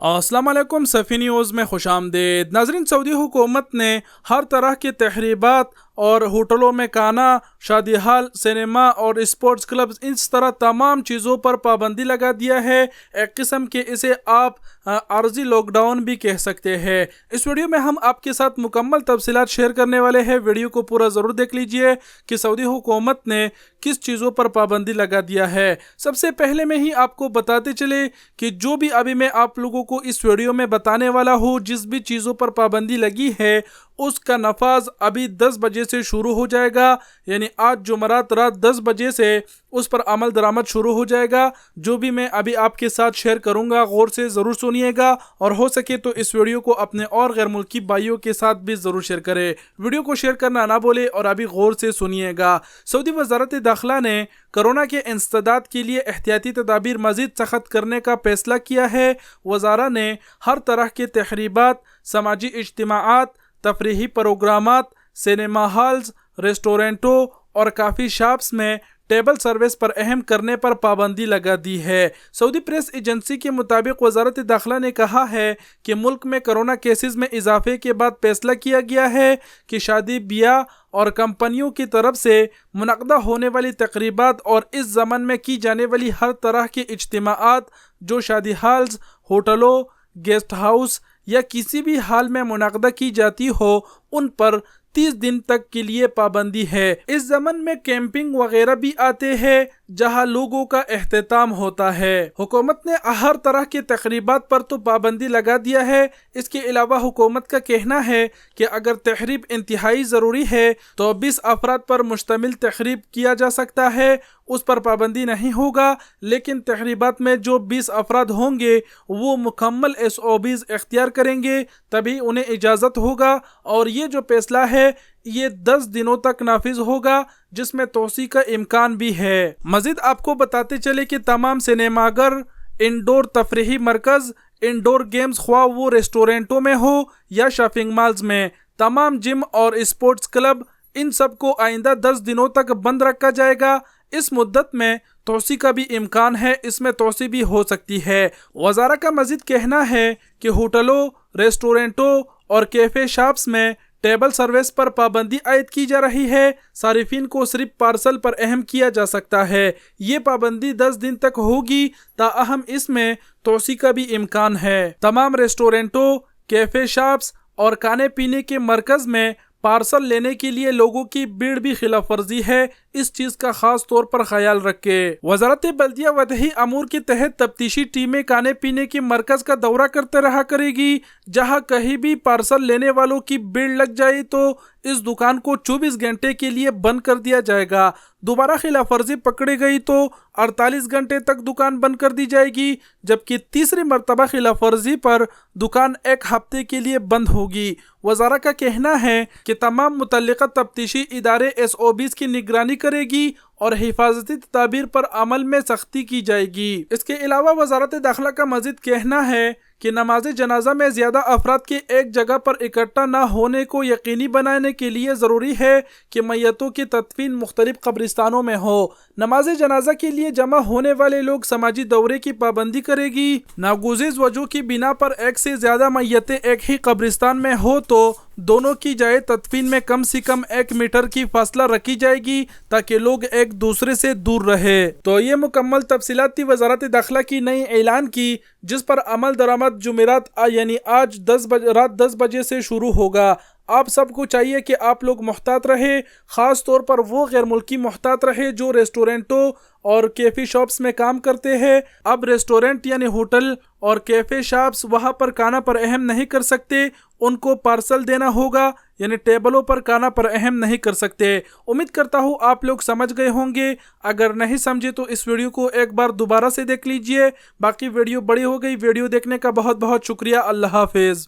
अस्सलाम वालेकुम सफ़ी न्यूज़ में खुश आमदीद। नाज़रीन, सऊदी हुकूमत ने हर तरह की तहरीबात और होटलों में खाना, शादी हाल, सिनेमा और स्पोर्ट्स क्लब्स, इस तरह तमाम चीज़ों पर पाबंदी लगा दिया है। एक किस्म के इसे आप आर्जी लॉकडाउन भी कह सकते हैं। इस वीडियो में हम आपके साथ मुकम्मल तफसीलात शेयर करने वाले हैं। वीडियो को पूरा ज़रूर देख लीजिए कि सऊदी हुकूमत ने किस चीज़ों पर पाबंदी लगा दिया है। सबसे पहले में ही आपको बताते चले कि जो भी अभी मैं आप लोगों को इस वीडियो में बताने वाला हूँ, जिस भी चीज़ों पर पाबंदी लगी है उसका नफाज अभी 10 बजे से शुरू हो जाएगा। यानी आज जुमरात रात 10 बजे से उस पर अमल दरामद शुरू हो जाएगा। जो भी मैं अभी आपके साथ शेयर करूंगा गौर से ज़रूर सुनिएगा, और हो सके तो इस वीडियो को अपने और गैर मुल्की भाइयों के साथ भी ज़रूर शेयर करें। वीडियो को शेयर करना ना भूले और अभी गौर से सुनिएगा। सऊदी वज़ारत दाखिला ने कोरोना के इंसदाद के लिए एहतियाती तदाबीर मज़ीद सख्त करने का फैसला किया है। वज़ारा ने हर तरह के तहरीबात, समाजी इज्तिमाआत, तफरीही प्रोग्रामात, सिनेमा हॉल्स, रेस्टोरेंटों और काफ़ी शॉप्स में टेबल सर्विस पर अहम करने पर पाबंदी लगा दी है। सऊदी प्रेस एजेंसी के मुताबिक वज़ारत दाखिला ने कहा है कि मुल्क में कोरोना केसेस में इजाफे के बाद फैसला किया गया है कि शादी ब्याह और कंपनियों की तरफ से मुनक़दा होने वाली तकरीबात और इस ज़मन में की जाने वाली हर तरह के इज्तिमाआत जो शादी हॉल्स, होटलों, गेस्ट हाउस या किसी भी हाल में मुनक़दा की जाती हो, उन पर 30 दिन तक के लिए पाबंदी है। इस ज़मन में कैंपिंग वगैरह भी आते हैं जहां लोगों का एहतमाम होता है। हुकूमत ने हर तरह की तकरीबात पर तो पाबंदी लगा दिया है। इसके अलावा हुकूमत का कहना है कि अगर तहरीब इंतहाई ज़रूरी है तो 20 अफराद पर मुश्तमिल तहरीब किया जा सकता है, उस पर पाबंदी नहीं होगा। लेकिन तहरीबात में जो 20 अफराद होंगे वो मुकम्मल SOPs इख्तियार करेंगे तभी उन्हें इजाज़त होगा। और ये जो फैसला है ये 10 दिनों तक नाफिज होगा, जिसमें तोसी का इम्कान भी है। मज़ीद आपको बताते चले कि तमाम सिनेमाघर, इंडोर तफरीही मरकज़, इंडोर गेम्स ख्वाह वो रेस्टोरेंटों में हो या शॉपिंग मॉल्स में, तमाम जिम और स्पोर्ट्स क्लब, इन सब को आइंदा 10 दिनों तक बंद रखा जाएगा। इस मुद्दत में तोसी का भी इम्कान है, इसमें तोसी भी हो सकती है। वज़ारा का मज़ीद कहना है कि होटलों, रेस्टोरेंटों और कैफ़े शॉप्स में टेबल सर्विस पर पाबंदी आयद की जा रही है। सारिफिन को सिर्फ पार्सल पर अहम किया जा सकता है। ये पाबंदी 10 दिन तक होगी, ताअहम इसमें तोसी का भी इम्कान है। तमाम रेस्टोरेंटों, कैफ़े शॉप्स और खाने पीने के मरकज़ में पार्सल लेने के लिए लोगों की भीड़ भी खिलाफ वर्जी है, इस चीज़ का ख़ास तौर पर ख्याल रखें। वज़ारत बल्दिया व दही अमूर के तहत तफ्तीशी टीमें खाने पीने के मरकज़ का दौरा करते रहा करेगी। जहां कहीं भी पार्सल लेने वालों की भीड़ लग जाए तो इस दुकान को 24 घंटे के लिए बंद कर दिया जाएगा। दोबारा खिलाफ वर्जी पकड़ी गई तो 48 घंटे तक दुकान बंद कर दी जाएगी, जबकि तीसरी मरतबा खिलाफ वर्जी पर दुकान 1 हफ्ते के लिए बंद होगी। वज़ारा का कहना है कि तमाम मुतल्लिका तफ्तीशी इदारे SOPs की निगरानी करेगी और हिफाजती तदाबीर पर अमल में सख्ती की जाएगी। इसके अलावा वज़ारत दाखिला का मज़ीद कहना है कि नमाज जनाजा में ज़्यादा अफराद के एक जगह पर इकट्ठा न होने को यकीनी बनाने के लिए ज़रूरी है कि मैयतों की तदफीन मुख्तलिफ कब्रिस्तानों में हो। नमाज जनाजा के लिए जमा होने वाले लोग समाजी दौरे की पाबंदी करेगी। नागुज़िज़ वजह की बिना पर एक से ज़्यादा मैयतें एक ही कब्रिस्तान में हो तो दोनों की जाए तदफीन में कम से कम 1 मीटर की फासला रखी जाएगी ताकि लोग एक दूसरे से दूर रहे। तो ये मुकम्मल तफसीलात थी वज़ारत दाखिला की नई ऐलान की, जिस पर अमल दरामद जुमेरात यानी आज रात 10 बजे से शुरू होगा। आप सबको चाहिए कि आप लोग मुहतात रहे, ख़ास तौर पर वो गैर मुल्की मुहतात रहे जो रेस्टोरेंटों और कैफ़े शॉप्स में काम करते हैं। अब रेस्टोरेंट यानी होटल और कैफ़े शॉप्स वहाँ पर खाना पर अहम नहीं कर सकते, उनको पार्सल देना होगा, यानी टेबलों पर खाना पर अहम नहीं कर सकते। उम्मीद करता हूँ आप लोग समझ गए होंगे। अगर नहीं समझे तो इस वीडियो को एक बार दोबारा से देख लीजिए। बाकी वीडियो बड़ी हो गई। वीडियो देखने का बहुत बहुत शुक्रिया। अल्लाह हाफिज़।